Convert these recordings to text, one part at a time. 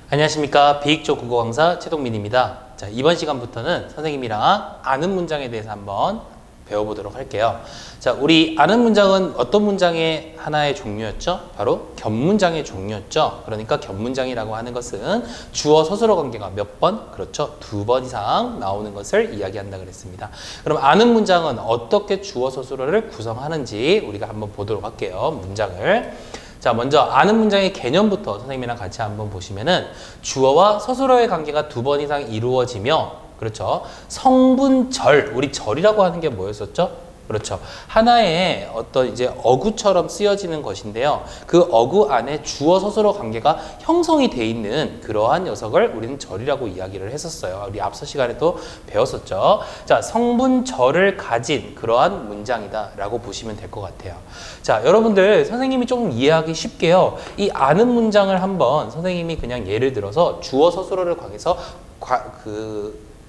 안녕하십니까. 비익조 국어 강사 최동민입니다. 자, 이번 시간부터는 선생님이랑 아는 문장에 대해서 한번 배워보도록 할게요. 자, 우리 아는 문장은 어떤 문장의 하나의 종류였죠? 바로 겹문장의 종류였죠. 그러니까 겹문장이라고 하는 것은 주어 서술어 관계가 몇 번? 그렇죠. 2번 이상 나오는 것을 이야기한다 그랬습니다. 그럼 아는 문장은 어떻게 주어 서술어를 구성하는지 우리가 한번 보도록 할게요. 문장을. 자, 먼저 아는 문장의 개념부터 선생님이랑 같이 한번 보시면은 주어와 서술어의 관계가 2번 이상 이루어지며, 그렇죠. 성분절, 우리 절이라고 하는 게 뭐였었죠? 그렇죠. 하나의 어떤 이제 어구처럼 쓰여지는 것인데요. 그 어구 안에 주어 서술어 관계가 형성이 돼 있는 그러한 녀석을 우리는 절이라고 이야기를 했었어요. 우리 앞서 시간에도 배웠었죠. 자, 성분절을 가진 그러한 문장이다라고 보시면 될 것 같아요. 자, 여러분들 선생님이 조금 이해하기 쉽게요. 이 아는 문장을 한번 선생님이 그냥 예를 들어서 주어 서술어를 관해서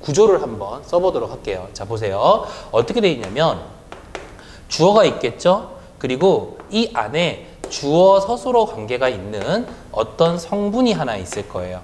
구조를 한번 써보도록 할게요. 자, 보세요. 어떻게 돼 있냐면 주어가 있겠죠? 그리고 이 안에 주어 서술어 관계가 있는 어떤 성분이 하나 있을 거예요.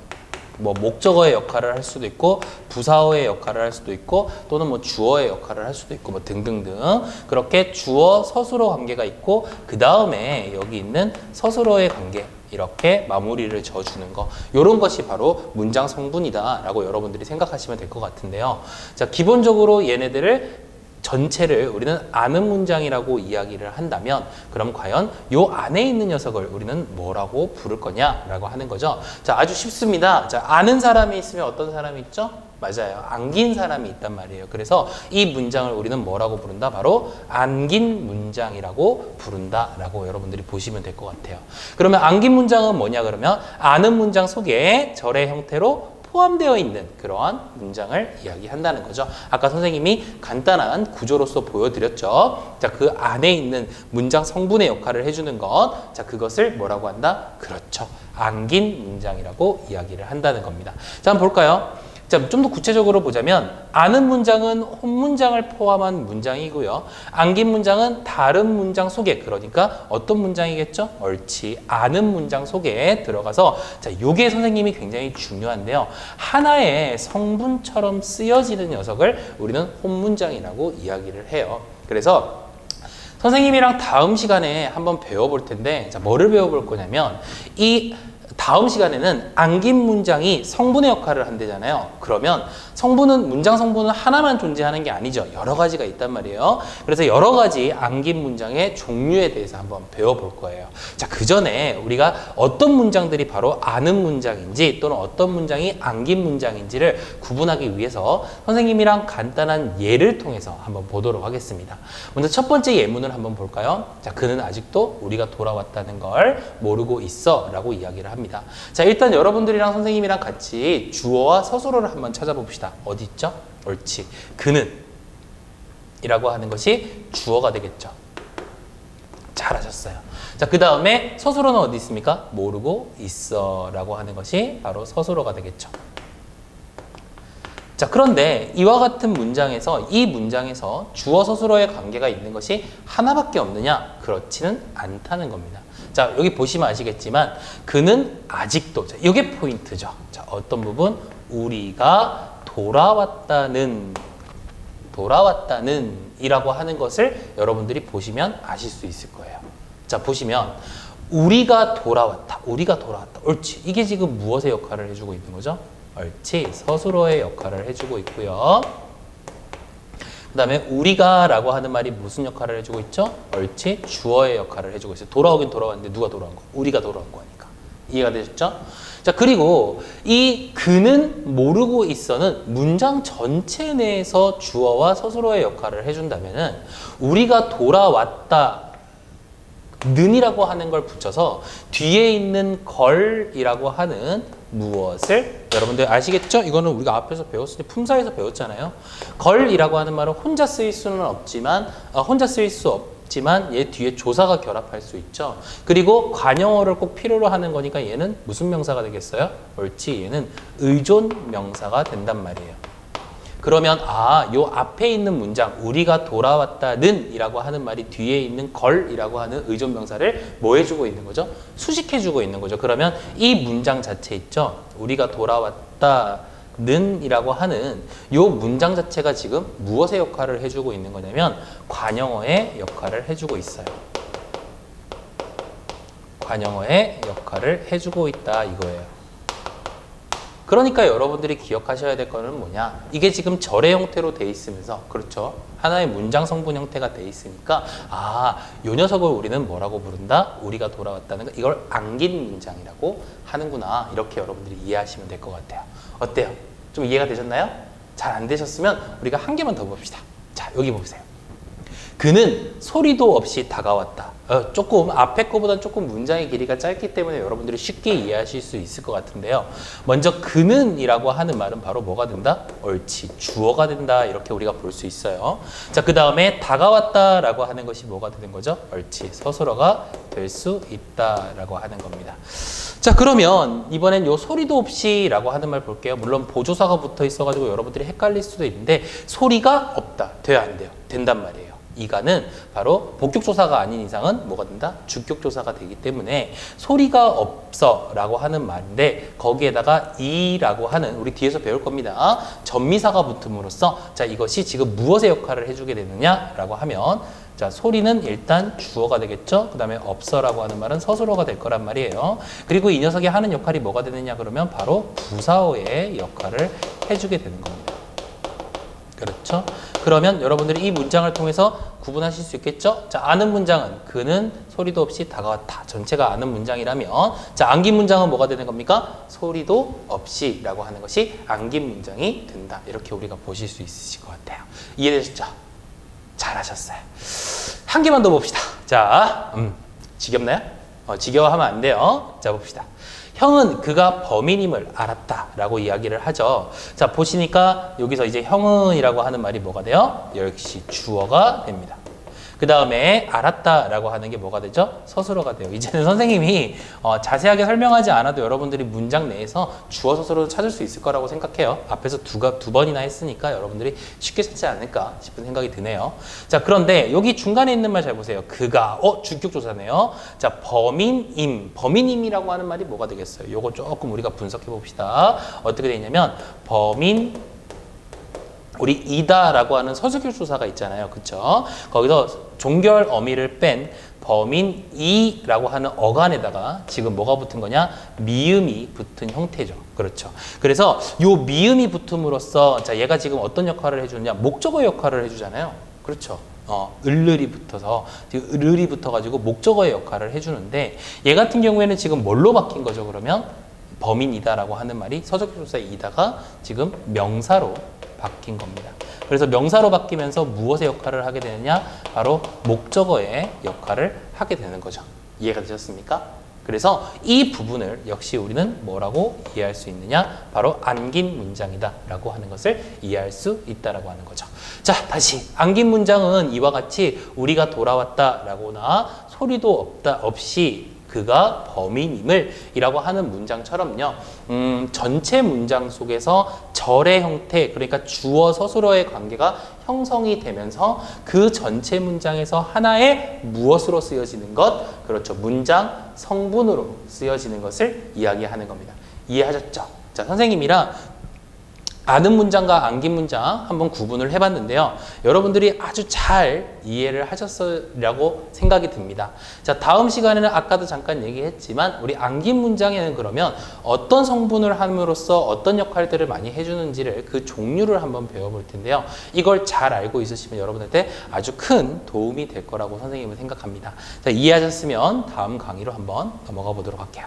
뭐 목적어의 역할을 할 수도 있고 부사어의 역할을 할 수도 있고 또는 뭐 주어의 역할을 할 수도 있고 뭐 등등등 그렇게 주어 서술어 관계가 있고 그 다음에 여기 있는 서술어의 관계 이렇게 마무리를 지어주는 거, 이런 것이 바로 문장 성분이다 라고 여러분들이 생각하시면 될 것 같은데요. 자, 기본적으로 얘네들을 전체를 우리는 아는 문장이라고 이야기를 한다면 그럼 과연 요 안에 있는 녀석을 우리는 뭐라고 부를 거냐라고 하는 거죠. 자, 아주 쉽습니다. 자, 아는 사람이 있으면 어떤 사람이 있죠? 맞아요. 안긴 사람이 있단 말이에요. 그래서 이 문장을 우리는 뭐라고 부른다? 바로 안긴 문장이라고 부른다라고 여러분들이 보시면 될 것 같아요. 그러면 안긴 문장은 뭐냐 그러면 아는 문장 속에 절의 형태로 포함되어 있는 그러한 문장을 이야기한다는 거죠. 아까 선생님이 간단한 구조로서 보여드렸죠. 자, 그 안에 있는 문장 성분의 역할을 해주는 것, 자, 그것을 뭐라고 한다? 그렇죠. 안긴 문장이라고 이야기를 한다는 겁니다. 자, 한번 볼까요? 자, 좀 더 구체적으로 보자면 아는 문장은 혼문장을 포함한 문장이고요. 안긴 문장은 다른 문장 속에, 그러니까 어떤 문장이겠죠? 옳지. 아는 문장 속에 들어가서, 자, 요게 선생님이 굉장히 중요한데요. 하나의 성분처럼 쓰여지는 녀석을 우리는 혼문장이라고 이야기를 해요. 그래서 선생님이랑 다음 시간에 한번 배워볼 텐데, 자, 뭐를 배워볼 거냐면 이 다음 시간에는 안긴 문장이 성분의 역할을 한대잖아요. 그러면 성분은, 문장 성분은 하나만 존재하는 게 아니죠. 여러 가지가 있단 말이에요. 그래서 여러 가지 안긴 문장의 종류에 대해서 한번 배워볼 거예요. 자, 그 전에 우리가 어떤 문장들이 바로 아는 문장인지 또는 어떤 문장이 안긴 문장인지를 구분하기 위해서 선생님이랑 간단한 예를 통해서 한번 보도록 하겠습니다. 먼저 첫 번째 예문을 한번 볼까요? 자, 그는 아직도 우리가 돌아왔다는 걸 모르고 있어 라고 이야기를 합니다. 자, 일단 여러분들이랑 선생님이랑 같이 주어와 서술어를 한번 찾아봅시다. 어디 있죠? 옳지. 그는 이라고 하는 것이 주어가 되겠죠. 잘하셨어요. 자, 그 다음에 서술어는 어디 있습니까? 모르고 있어 라고 하는 것이 바로 서술어가 되겠죠. 자, 그런데 이와 같은 문장에서, 이 문장에서 주어 서술어의 관계가 있는 것이 하나밖에 없느냐? 그렇지는 않다는 겁니다. 자, 여기 보시면 아시겠지만 그는 아직도, 자, 이게 포인트죠. 자, 어떤 부분? 우리가 돌아왔다는 이라고 하는 것을 여러분들이 보시면 아실 수 있을 거예요. 자, 보시면 우리가 돌아왔다. 옳지. 이게 지금 무엇의 역할을 해주고 있는 거죠? 옳지. 서술어의 역할을 해주고 있고요. 그 다음에 우리가 라고 하는 말이 무슨 역할을 해주고 있죠? 옳지. 주어의 역할을 해주고 있어요. 돌아오긴 돌아왔는데 누가 돌아온 거? 우리가 돌아온 거니까. 이해가 되셨죠? 자, 그리고 이 그는 모르고 있어는 문장 전체 내에서 주어와 서술어의 역할을 해준다면은 우리가 돌아왔다 는이라고 하는 걸 붙여서 뒤에 있는 걸이라고 하는 무엇을, 여러분들 아시겠죠? 이거는 우리가 앞에서 배웠을 때 품사에서 배웠잖아요. 걸이라고 하는 말은 혼자 쓰일 수는 없지만, 얘 뒤에 조사가 결합할 수 있죠. 그리고 관용어를 꼭 필요로 하는 거니까 얘는 무슨 명사가 되겠어요? 옳지. 얘는 의존 명사가 된단 말이에요. 그러면 요 앞에 있는 문장 우리가 돌아왔다는 이라고 하는 말이 뒤에 있는 걸이라고 하는 의존명사를 뭐 해주고 있는 거죠? 수식해주고 있는 거죠. 그러면 이 문장 자체 있죠? 우리가 돌아왔다는 이라고 하는 요 문장 자체가 지금 무엇의 역할을 해주고 있는 거냐면 관형어의 역할을 해주고 있어요. 관형어의 역할을 해주고 있다 이거예요. 그러니까 여러분들이 기억하셔야 될 거는 뭐냐? 이게 지금 절의 형태로 돼 있으면서, 그렇죠? 하나의 문장 성분 형태가 돼 있으니까 요 녀석을 우리는 뭐라고 부른다? 우리가 돌아왔다는 거, 이걸 안긴 문장이라고 하는구나. 이렇게 여러분들이 이해하시면 될 것 같아요. 어때요? 좀 이해가 되셨나요? 잘 안 되셨으면 우리가 한 개만 더 봅시다. 자, 여기 보세요. 그는 소리도 없이 다가왔다. 조금 앞에 거보다 조금 문장의 길이가 짧기 때문에 여러분들이 쉽게 이해하실 수 있을 것 같은데요. 먼저 그는 이라고 하는 말은 바로 뭐가 된다? 옳지, 주어가 된다. 이렇게 우리가 볼 수 있어요. 자, 그 다음에 다가왔다 라고 하는 것이 뭐가 되는 거죠? 옳지, 서술어가 될 수 있다 라고 하는 겁니다. 자, 그러면 이번엔 요 소리도 없이 라고 하는 말 볼게요. 물론 보조사가 붙어 있어가지고 여러분들이 헷갈릴 수도 있는데 소리가 없다. 돼야 안 돼요? 된단 말이에요. 이가는 바로 복격조사가 아닌 이상은 뭐가 된다? 주격조사가 되기 때문에 소리가 없어 라고 하는 말인데 거기에다가 이라고 하는, 우리 뒤에서 배울 겁니다. 전미사가 붙음으로써 자, 이것이 지금 무엇의 역할을 해주게 되느냐 라고 하면 자, 소리는 일단 주어가 되겠죠. 그 다음에 없어라고 하는 말은 서술어가 될 거란 말이에요. 그리고 이 녀석이 하는 역할이 뭐가 되느냐 그러면 바로 부사어의 역할을 해주게 되는 겁니다. 그렇죠? 그러면 여러분들이 이 문장을 통해서 구분하실 수 있겠죠? 자, 아는 문장은 그는 소리도 없이 다가왔다. 전체가 아는 문장이라면 자, 안긴 문장은 뭐가 되는 겁니까? 소리도 없이 라고 하는 것이 안긴 문장이 된다. 이렇게 우리가 보실 수 있으실 것 같아요. 이해되셨죠? 잘하셨어요. 한 개만 더 봅시다. 자, 지겹나요? 지겨워하면 안 돼요. 자, 봅시다. 형은 그가 범인임을 알았다 라고 이야기를 하죠. 자, 보시니까 여기서 이제 형은 이라고 하는 말이 뭐가 돼요? 역시 주어가 됩니다. 그 다음에 알았다 라고 하는 게 뭐가 되죠? 서술어가 돼요. 이제는 선생님이 자세하게 설명하지 않아도 여러분들이 문장 내에서 주어 서술어를 찾을 수 있을 거라고 생각해요. 앞에서 두 번이나 했으니까 여러분들이 쉽게 찾지 않을까 싶은 생각이 드네요. 자, 그런데 여기 중간에 있는 말 잘 보세요. 그가, 주격조사네요. 자, 범인임이라고 하는 말이 뭐가 되겠어요? 요거 조금 우리가 분석해 봅시다. 어떻게 되냐면 우리 이다라고 하는 서술교조사가 있잖아요. 그쵸? 거기서 종결 어미를 뺀 범인이라고 하는 어간에다가 지금 뭐가 붙은 거냐? 미음이 붙은 형태죠. 그렇죠. 그래서 요 미음이 붙음으로써 자, 얘가 지금 어떤 역할을 해주느냐? 목적어 역할을 해주잖아요. 그렇죠. 을을이 붙어서 을을이 붙어가지고 목적어의 역할을 해주는데 얘 같은 경우에는 지금 뭘로 바뀐 거죠? 그러면 범인이다라고 하는 말이 서술교조사의 이다가 지금 명사로 바뀐 겁니다. 그래서 명사로 바뀌면서 무엇의 역할을 하게 되느냐? 바로 목적어의 역할을 하게 되는 거죠. 이해가 되셨습니까? 그래서 이 부분을 역시 우리는 뭐라고 이해할 수 있느냐? 바로 안긴 문장이다 라고 하는 것을 이해할 수 있다라고 하는 거죠. 자, 다시 안긴 문장은 이와 같이 우리가 돌아왔다 라고나 소리도 없이 그가 범인임을 이라고 하는 문장처럼요. 전체 문장 속에서 절의 형태, 그러니까 주어 서술어의 관계가 형성이 되면서 그 전체 문장에서 하나의 무엇으로 쓰여지는 것, 그렇죠. 문장 성분으로 쓰여지는 것을 이야기하는 겁니다. 이해하셨죠? 자, 선생님이랑 아는 문장과 안긴 문장 한번 구분을 해봤는데요. 여러분들이 아주 잘 이해를 하셨으라고 생각이 듭니다. 자, 다음 시간에는 아까도 잠깐 얘기했지만 우리 안긴 문장에는 그러면 어떤 성분을 함으로써 어떤 역할들을 많이 해주는지를 그 종류를 한번 배워볼 텐데요. 이걸 잘 알고 있으시면 여러분한테 아주 큰 도움이 될 거라고 선생님은 생각합니다. 자, 이해하셨으면 다음 강의로 한번 넘어가 보도록 할게요.